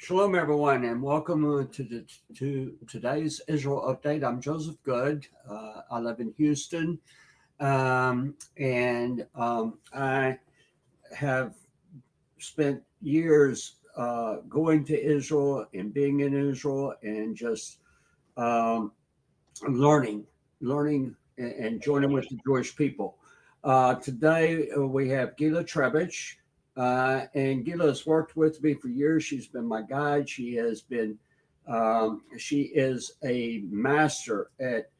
Shalom, everyone, and welcome to today's Israel update. I'm Joseph Good. I live in Houston, and I have spent years going to Israel and being in Israel and just um, learning, and joining with the Jewish people. Today we have Gila Trevitch, and Gila has worked with me for years. She's been my guide. She is a master at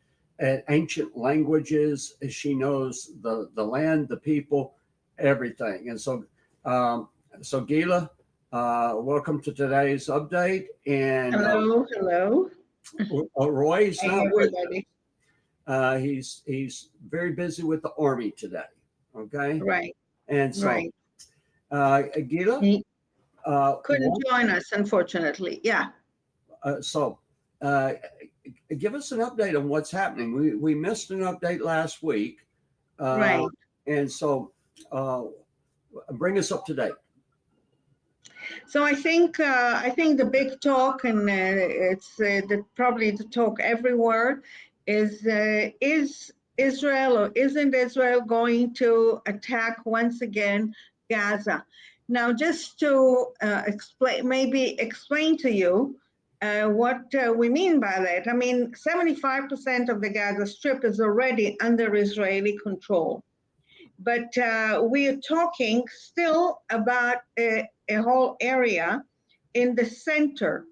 ancient languages. She knows the land, the people, everything. And so Gila, welcome to today's update. And Hello. Roy's Hey, not with everybody. he's very busy with the army today. Okay, Right, and so right. Gita, He couldn't what, join us, unfortunately. Yeah, so uh, give us an update on what's happening. We missed an update last week, uh, right. and so uh, bring us up to date. So I think the big talk, and it's probably the talk everywhere, is Israel or isn't Israel going to attack once again Gaza? Now, just to explain to you what we mean by that. I mean, 75% of the Gaza Strip is already under Israeli control. But we are talking still about a whole area in the center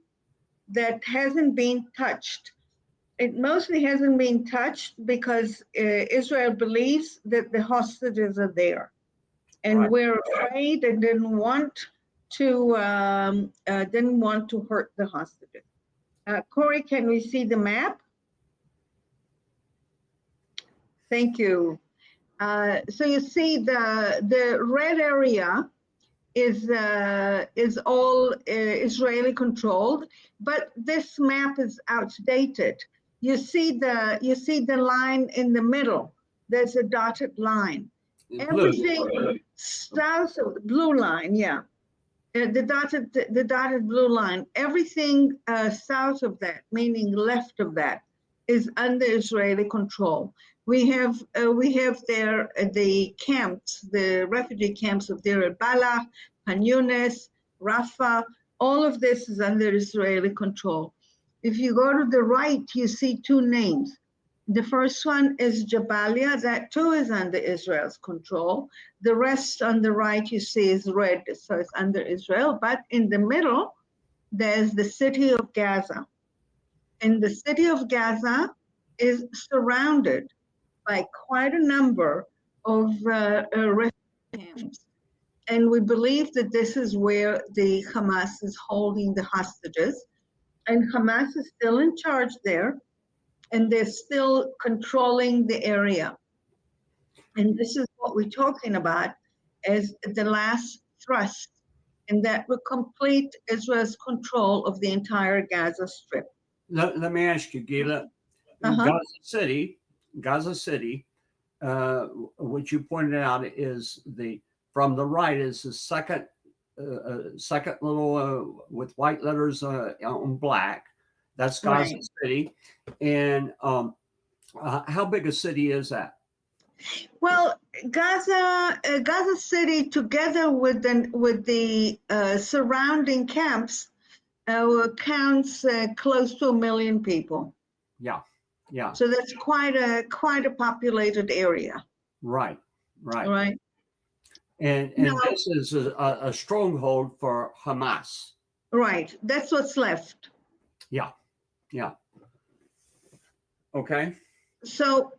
that hasn't been touched. It mostly hasn't been touched because Israel believes that the hostages are there, and Right. we're afraid and didn't want to hurt the hostages. Corey, can we see the map? Thank you. So you see the red area is all Israeli controlled, but this map is outdated. You see the line in the middle. There's a dotted line. Blue. Everything south of the blue line, yeah. The dotted blue line. Everything south of that, meaning left of that, is under Israeli control. We have there the camps, the refugee camps of Deir al-Balah, Han Yunis, Rafah. All of this is under Israeli control. If you go to the right, you see two names. The first one is Jabalia, that too is under Israel's control. The rest on the right you see is red, so it's under Israel. But in the middle, there's the city of Gaza. And the city of Gaza is surrounded by quite a number of refugee camps. And we believe that this is where the Hamas is holding the hostages. And Hamas is still in charge there, and they're still controlling the area. And this is what we're talking about as the last thrust, and that will complete Israel's control of the entire Gaza Strip. Let me ask you, Gila. Uh-huh. Gaza City, which you pointed out is from the right is the second little with white letters on black. That's Gaza Right. City, and how big a city is that? Well, Gaza City, together with the surrounding camps, counts close to 1 million people. Yeah, yeah. So that's quite a populated area. Right. Right. And Now, this is a stronghold for Hamas. right. That's what's left. Yeah. Okay. So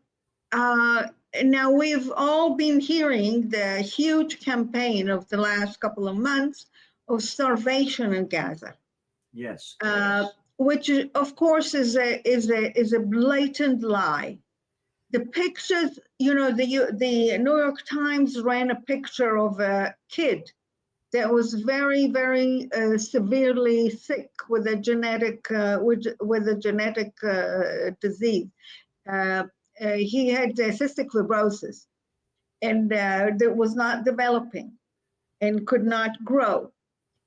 now we've all been hearing the huge campaign of the last couple of months of starvation in Gaza. Yes. Which of course is a blatant lie. The pictures, the New York Times ran a picture of a kid that was very, very severely sick with a genetic disease. He had cystic fibrosis, and that was not developing and could not grow.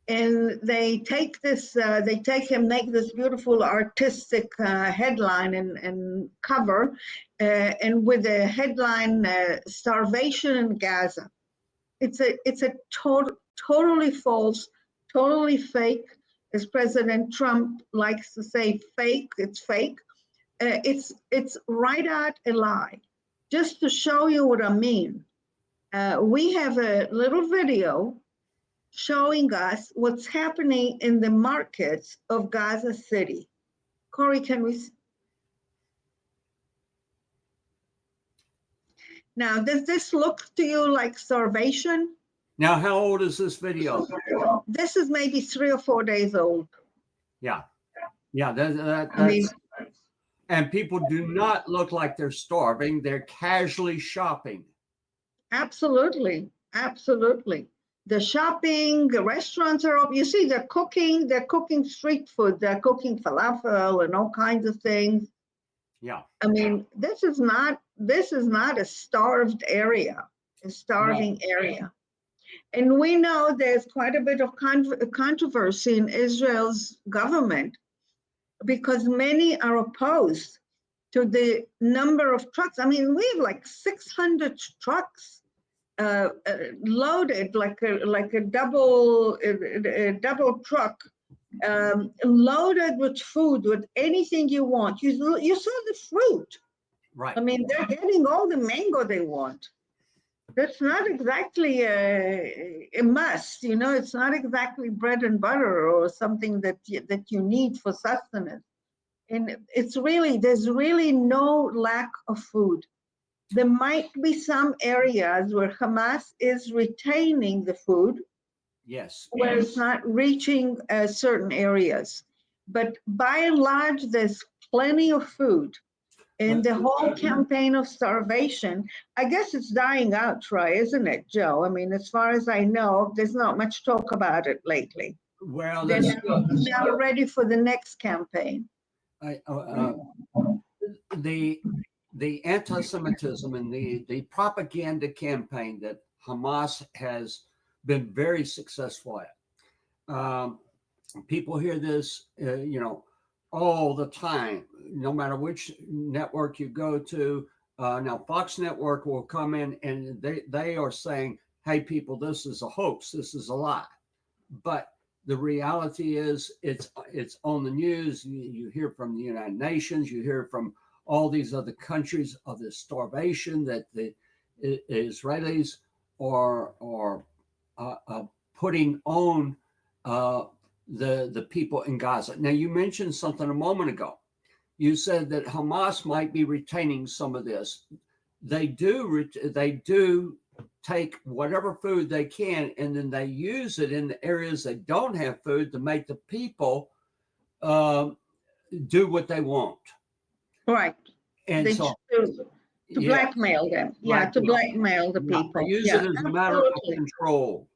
and they take this, they take and make this beautiful artistic headline and cover, and with the headline "Starvation in Gaza." It's a totally false, totally fake, as President Trump likes to say, fake. It's fake. It's right out a lie. Just to show you what I mean, we have a little video showing us what's happening in the markets of Gaza City. Corey, can we? Now, does this look to you like starvation? Now, how old is this video? This is maybe 3 or 4 days old. Yeah. Yeah. I mean, and people do not look like they're starving. They're casually shopping. absolutely. Absolutely. The shopping, the restaurants are open. You see, they're cooking street food. They're cooking falafel and all kinds of things. Yeah. I mean, this is not a starved area, a starving area. And we know there's quite a bit of controversy in Israel's government because many are opposed to the number of trucks. I mean, we have like 600 trucks loaded, like a double truck, loaded with food, with anything you want. You saw the fruit. Right. I mean, they're getting all the mango they want. That's not exactly a must, you know. It's not exactly bread and butter or something that you need for sustenance. And there's really no lack of food. There might be some areas where Hamas is retaining the food, yes, where it's not reaching certain areas. But by and large, there's plenty of food. And the whole campaign of starvation, I guess it's dying out, Troy, isn't it, Joe? I mean, as far as I know, there's not much talk about it lately. Well, they're now ready for the next campaign. The anti-Semitism and the propaganda campaign that Hamas has been very successful at. People hear this, all the time, no matter which network you go to. Now, Fox Network will come in and they are saying, hey, people, this is a hoax. This is a lie. But the reality is it's on the news. You hear from the United Nations. You hear from all these other countries of the starvation that the Israelis are putting on the people in Gaza. Now, you mentioned something a moment ago. You said that Hamas might be retaining some of this. They do take whatever food they can, and then they use it in the areas that don't have food to make the people do what they want. Right. And to blackmail them. Yeah, to blackmail the people. They use it as a matter of control.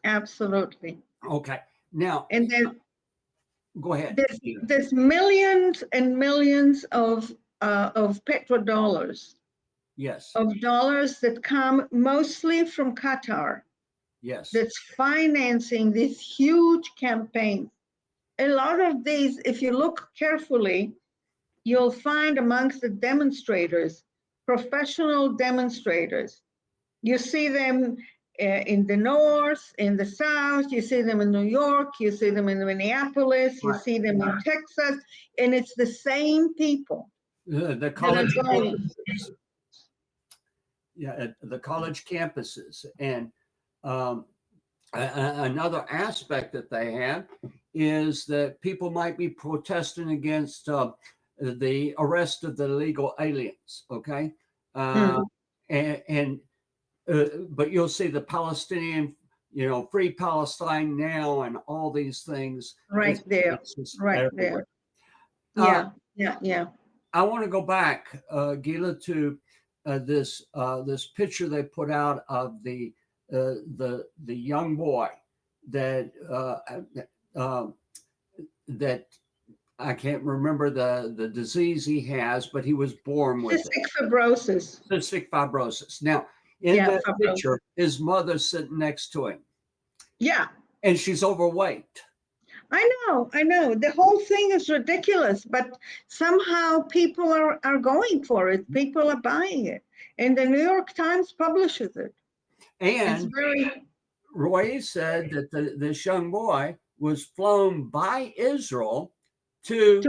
Absolutely. Okay. Now, and then go ahead. There's millions and millions of petrodollars. Yes. Of dollars that come mostly from Qatar. Yes. That's financing this huge campaign. A lot of these, if you look carefully, you'll find amongst the demonstrators, professional demonstrators. You see them in the north, in the south, you see them in New York, you see them in Minneapolis, you see them in Texas, and it's the same people. The college campuses. Yeah, the college campuses. And another aspect that they have is that people might be protesting against the arrest of the illegal aliens, okay? But you'll see the Palestinian, Free Palestine Now and all these things. Right there. Yeah. I want to go back, Gila, to this picture they put out of the young boy that I can't remember the disease he has, but he was born with cystic fibrosis. Now, in that picture, his mother's sitting next to him. Yeah. And she's overweight. I know. The whole thing is ridiculous, but somehow people are going for it. People are buying it. And the New York Times publishes it. It's And very, Roy said that this young boy was flown by Israel to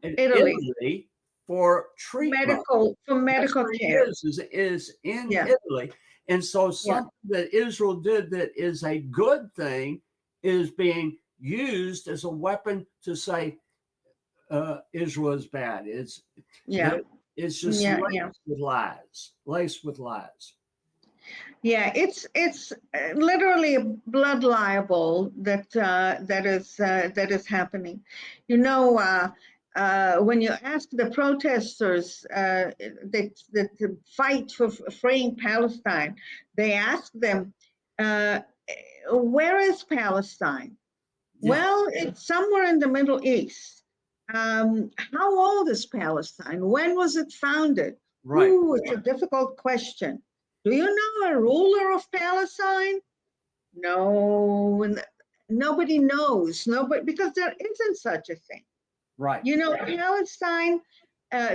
Italy, Italy for treatment. for That's medical where he care. is in Yeah, Italy. And so yeah, something that Israel did that is a good thing is being used as a weapon to say Israel is bad. yeah, It's just yeah, yeah. laced with lies. Yeah, it's literally a blood libel that is happening. You know, when you ask the protesters that fight for freeing Palestine, they ask them, uh, "Where is Palestine?" Yeah, Well, it's somewhere in the Middle East. How old is Palestine? When was it founded? right, Ooh, it's a difficult question. Do you know a ruler of Palestine? No, nobody knows. Nobody, because there isn't such a thing. right, You know, Palestine,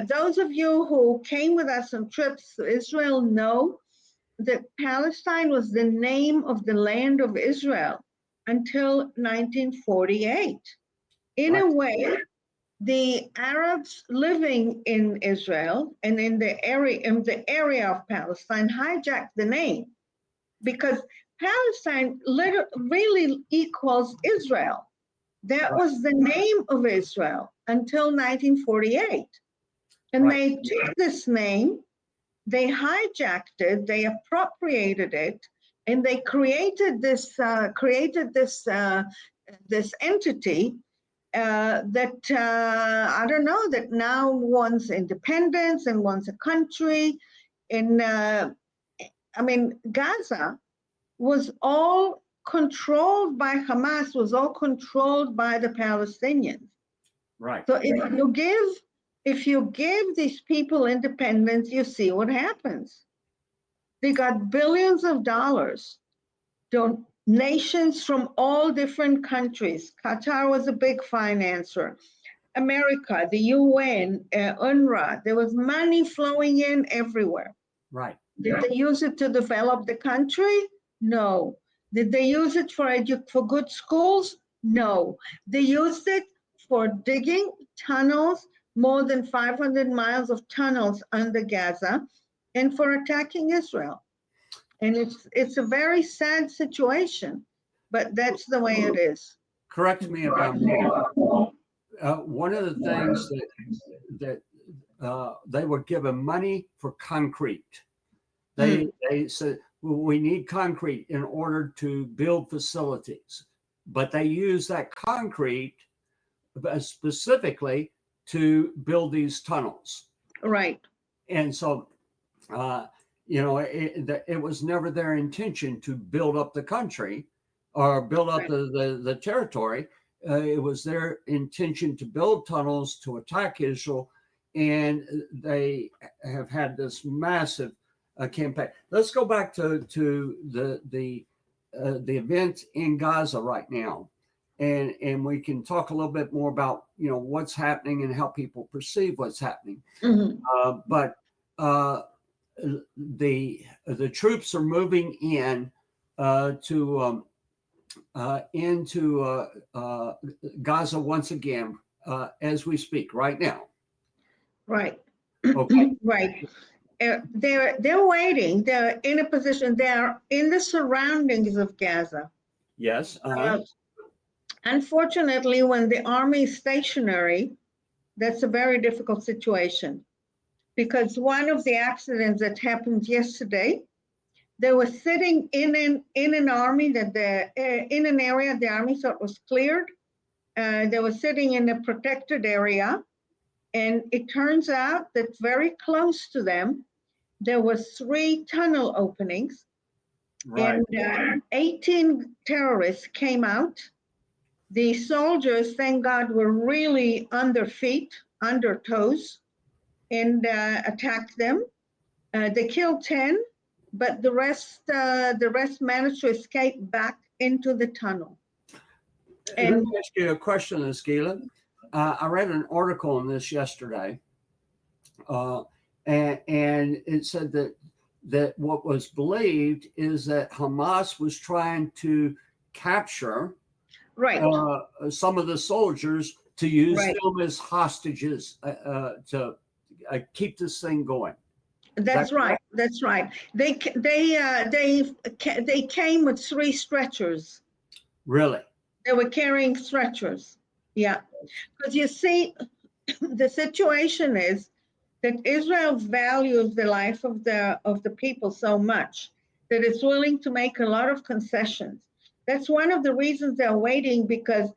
those of you who came with us on trips to Israel know that Palestine was the name of the land of Israel until 1948. In right, a way, the Arabs living in Israel and in the area of Palestine hijacked the name because Palestine really equals Israel. That right, was the name of Israel until 1948. And right, they took this name, they hijacked it, they appropriated it, and they created this entity that I don't know, that now wants independence and wants a country. And I mean, Gaza was all controlled by Hamas, was all controlled by the Palestinians. right, So if you give these people independence, you see what happens. They got billions of dollars. Nations from all different countries. Qatar was a big financer. America, the UN, UNRWA, there was money flowing in everywhere. right, Did they use it to develop the country? No. Did they use it for good schools? No. They used it for digging tunnels, more than 500 miles of tunnels under Gaza, and for attacking Israel. And it's a very sad situation, but that's the way it is. correct me if I'm wrong. One of the things that they were given money for concrete. They said, well, we need concrete in order to build facilities, but they use that concrete specifically to build these tunnels. Right. And so, uh, it was never their intention to build up the country or build up Right. the territory. It was their intention to build tunnels to attack Israel, and they have had this massive campaign. Let's go back to the event in Gaza right now, and we can talk a little bit more about what's happening and how people perceive what's happening. Mhm. But the troops are moving in to into Gaza once again as we speak right now. Right. Okay. Right. They're waiting. They're in a position. They're in the surroundings of Gaza. Yes. Uh, Unfortunately, when the army is stationary, that's a very difficult situation because one of the accidents that happened yesterday, they were sitting in an army in an area the army thought was cleared. They were sitting in a protected area, and it turns out that very close to them there were 3 tunnel openings, Right. and 18 terrorists came out. The soldiers, thank God, were really on their feet, on their toes, and attacked them. They killed 10, but the rest managed to escape back into the tunnel. let me ask you a question, Ms. Gila. I read an article on this yesterday, and it said that what was believed is that Hamas was trying to capture some of the soldiers to use them as hostages to keep this thing going. That's right. That's right. They came with 3 stretchers. Really? They were carrying stretchers. Yeah, because you see, the situation is that Israel values the life of the people so much that it's willing to make a lot of concessions. That's one of the reasons they're waiting, because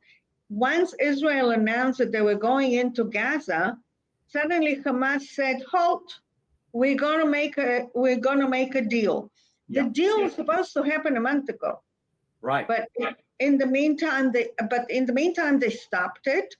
once Israel announced that they were going into Gaza, suddenly Hamas said, "Halt! We're going to make a deal." The deal was supposed to happen a month ago, right? But in the meantime, they stopped it.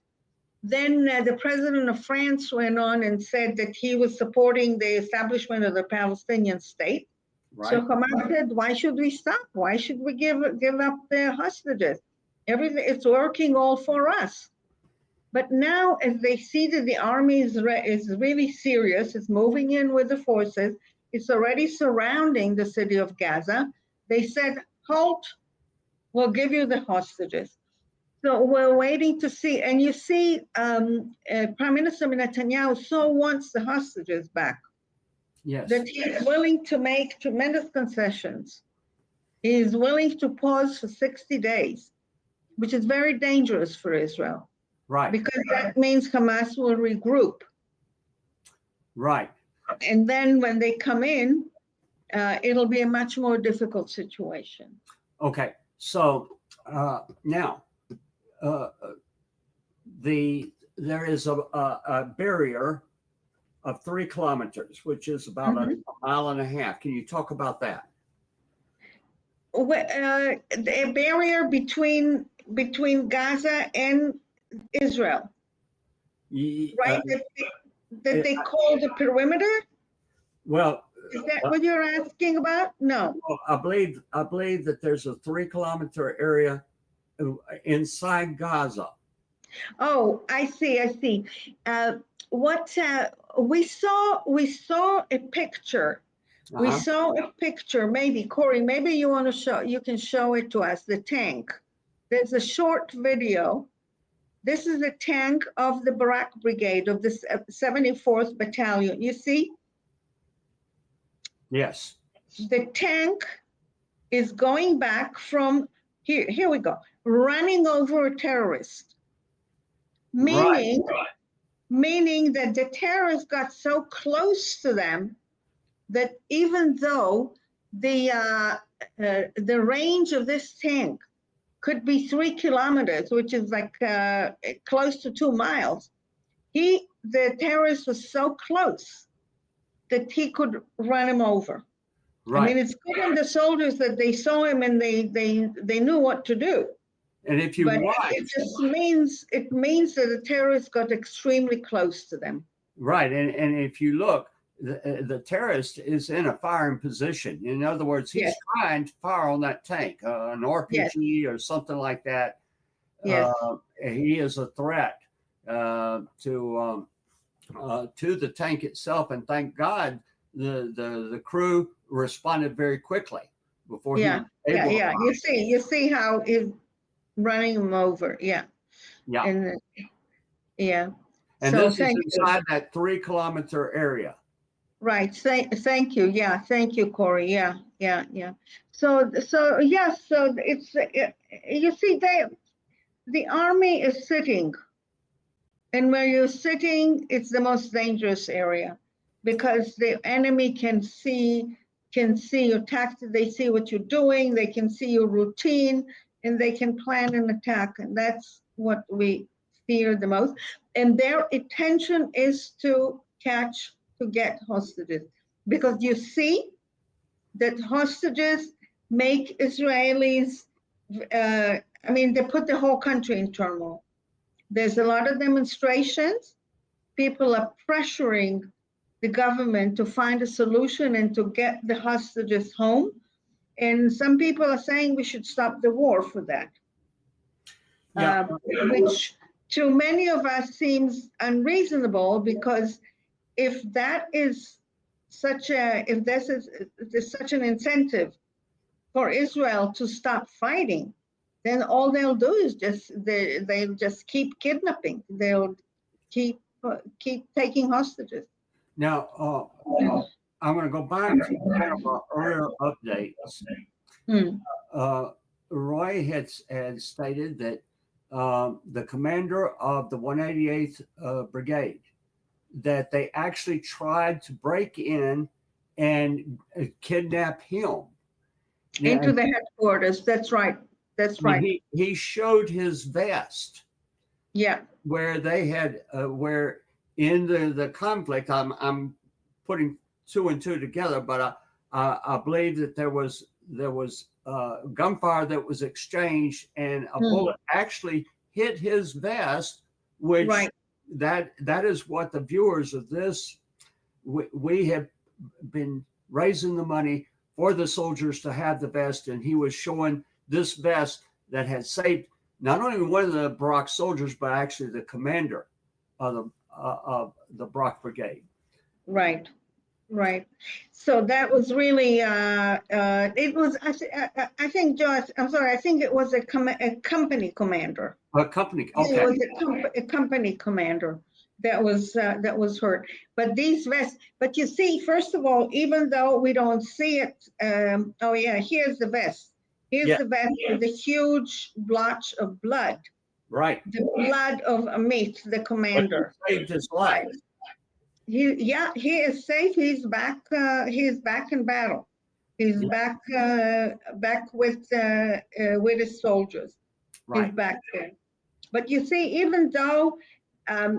Then the president of France went on and said that he was supporting the establishment of the Palestinian state. Right. So Hamas said, "Why should we stop? Why should we give up the hostages? Everything, it's working all for us." But now, as they see that the army is really serious, it's moving in with the forces, it's already surrounding the city of Gaza, they said, "Halt, we'll give you the hostages." So we're waiting to see. And you see, Prime Minister Netanyahu so wants the hostages back. Yes. That he is willing to make tremendous concessions. He is willing to pause for 60 days, which is very dangerous for Israel. Right. Because that means Hamas will regroup. Right. And then when they come in, it'll be a much more difficult situation. Okay. So now, there is a barrier of 3 kilometers, which is about a mile and a half. Can you talk about that? The barrier between Gaza and Israel, right? That they call the perimeter. Well, is that what you're asking about? No. Well, I believe that there's a 3 kilometer area inside Gaza. Oh, I see. What we saw a picture. We saw a picture. Maybe Corey, maybe you can show it to us. The tank. There's a short video. This is a tank of the Barak Brigade of the 74th Battalion. You see? Yes. The tank is going back from here. Here we go. Running over a terrorist. Meaning that the terrorists got so close to them that even though the range of this tank could be 3 kilometers, which is like close to 2 miles, the terrorist was so close that he could run him over. Right. I mean, it's good on the soldiers that they saw him and they knew what to do. And if you watch, it just means that the terrorists got extremely close to them. Right, and if you look, the terrorist is in a firing position. In other words, he's trying to fire on that tank, an RPG or something like that. Yes. He is a threat to the tank itself, and thank God the crew responded very quickly before he was able to You see how he's running him over. Yeah. And and so this is inside that 3 kilometer area. Right. Thank you. Yeah. Thank you, Corey. Yeah. So yes. So it's you see, the army is sitting, and where you're sitting, it's the most dangerous area because the enemy can see your tactics. They see what you're doing. They can see your routine, and they can plan an attack. And that's what we fear the most. And their intention is to get hostages, because you see that hostages make Israelis, they put the whole country in turmoil. There's a lot of demonstrations. People are pressuring the government to find a solution and to get the hostages home. And some people are saying we should stop the war for that. Yeah. which to many of us seems unreasonable, because if that is if there's such an incentive for Israel to stop fighting, then all they'll do is they'll just keep kidnapping. They'll keep taking hostages. Now, I'm going to go back to one of our earlier updates. Roy had stated that the commander of the 188th Brigade, that they actually tried to break in and kidnap him. Into the headquarters. That's right. That's right. He showed his vest. Yeah. Where they had, where in the conflict, I'm putting two and two together, but I believe that there was gunfire that was exchanged, and a bullet actually hit his vest, which that is what the viewers of this, we have been raising the money for the soldiers to have the vest, and he was showing this vest that had saved not only one of the Barak soldiers, but actually the commander of the Barak Brigade. Right. So that was really, it was, I think, Josh, I'm sorry, I think it was a company commander. A company, okay. It was a company commander that was hurt. But these vests, but you see, first of all, even though we don't see it, oh yeah, here's the vest. Here's the vest with a huge blotch of blood. Right. The blood of Amit, the commander. But he saved his life. He is safe. He's back in battle. He's back with his soldiers. Right. He's back there. But you see, even though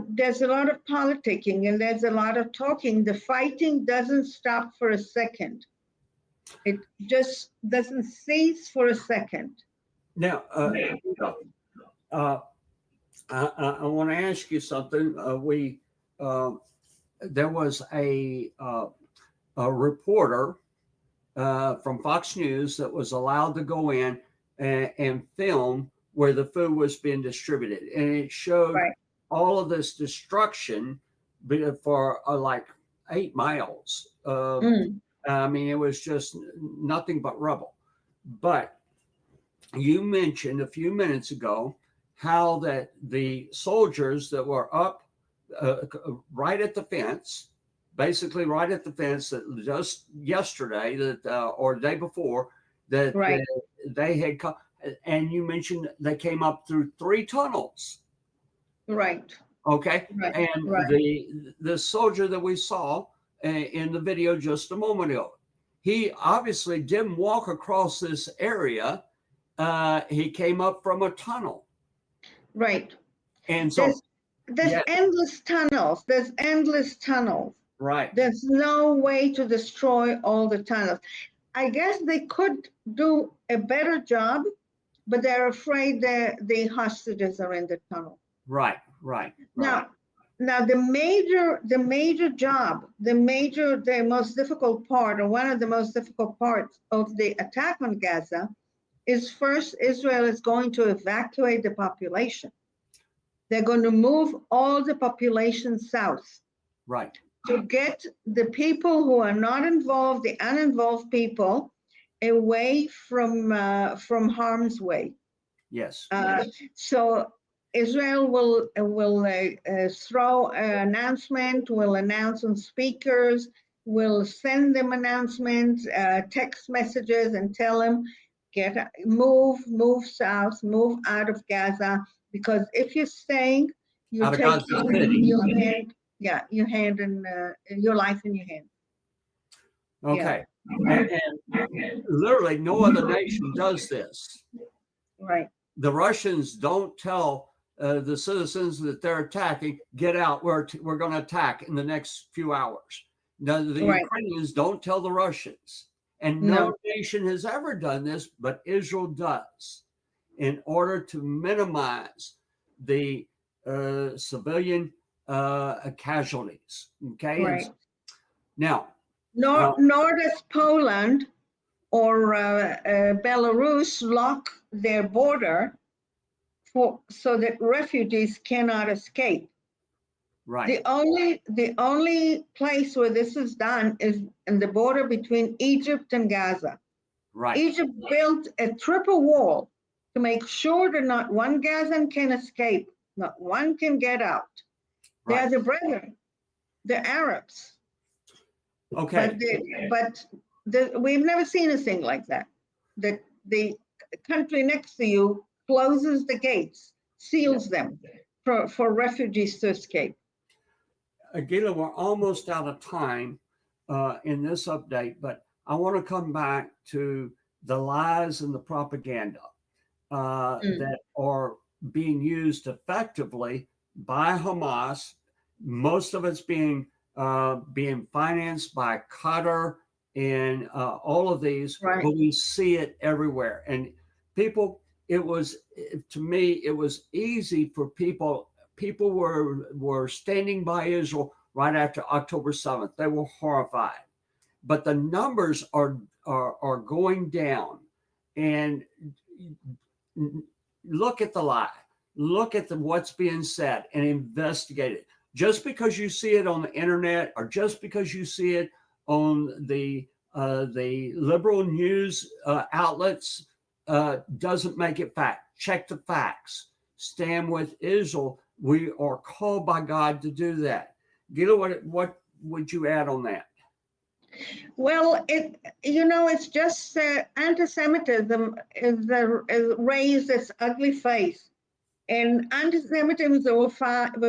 there's a lot of politicking and there's a lot of talking, the fighting doesn't stop for a second. It just doesn't cease for a second. Now, I want to ask you something. There was a reporter from Fox News that was allowed to go in and film where the food was being distributed, and it showed all of this destruction for like 8 miles. I mean, it was just nothing but rubble. But you mentioned a few minutes ago how that the soldiers that were up right at the fence, basically right at the fence, that just yesterday or the day before that they had come, and you mentioned they came up through 3 tunnels. Right. Okay. And the soldier that we saw in the video just a moment ago, he obviously didn't walk across this area. He came up from a tunnel. Right. And so there's endless tunnels. There's endless tunnels. Right. There's no way to destroy all the tunnels. I guess they could do a better job, but they're afraid that the hostages are in the tunnel. Right. Now the most difficult part, or one of the most difficult parts of the attack on Gaza, is first Israel is going to evacuate the population. They're going to move all the population south. Right. To get the people who are not involved, the uninvolved people, away from harm's way. Yes. So Israel will throw an announcement, will announce on speakers, will send them announcements, text messages, and tell them, move south, move out of Gaza, because if you're staying, you're taking your hand in your life in your hand. Okay. And literally no other nation does this. Right. The Russians don't tell the citizens that they're attacking, get out, we're going to attack in the next few hours. Now, the Ukrainians don't tell the Russians. And no nation has ever done this, but Israel does, in order to minimize the civilian casualties. Okay. Right. Now, nor does Poland or Belarus lock their border so that refugees cannot escape. Right. The only place where this is done is in the border between Egypt and Gaza. Right. Egypt built a triple wall to make sure that not one Gazan can escape, not one can get out. They Right. are the brethren, the Arabs. Okay. But we've never seen a thing like that. That the country next to you closes the gates, seals them for refugees to escape. Gila, we're almost out of time in this update, but I want to come back to the lies and the propaganda that are being used effectively by Hamas. Most of it's being financed by Qatar and all of these, Right. but we see it everywhere. And people, to me, it was easy for people. People were standing by Israel right after October 7th. They were horrified, but the numbers are going down. And look at the lie, look at what's being said, and investigate it. Just because you see it on the internet, or just because you see it on the liberal news outlets, doesn't make it fact. Check the facts. Stand with Israel. We are called by God to do that. Gila, what would you add on that? Well, it's just anti-Semitism is raised its ugly face, and anti-Semitism will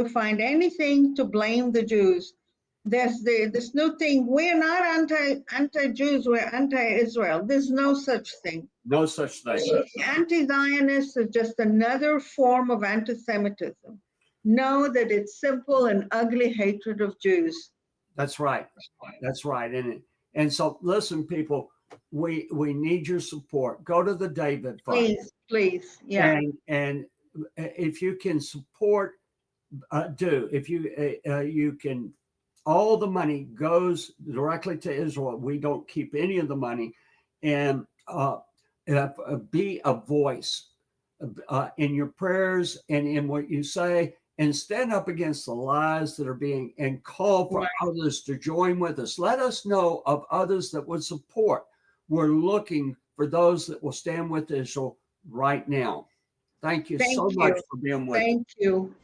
find anything to blame the Jews. There's this new thing. We're not anti-Jews. We're anti-Israel. There's no such thing. No such thing. Anti-Zionist is just another form of anti-Semitism. Know that it's simple and ugly hatred of Jews. That's right. That's right. And so listen, people, we need your support. Go to the David Fund. Please. Yeah. And if you can support, if you can, all the money goes directly to Israel. We don't keep any of the money. And be a voice in your prayers and in what you say, and stand up against the lies that are being, and call for others to join with us. Let us know of others that would support. We're looking for those that will stand with Israel right now. Thank you so much for being with us. Thank you.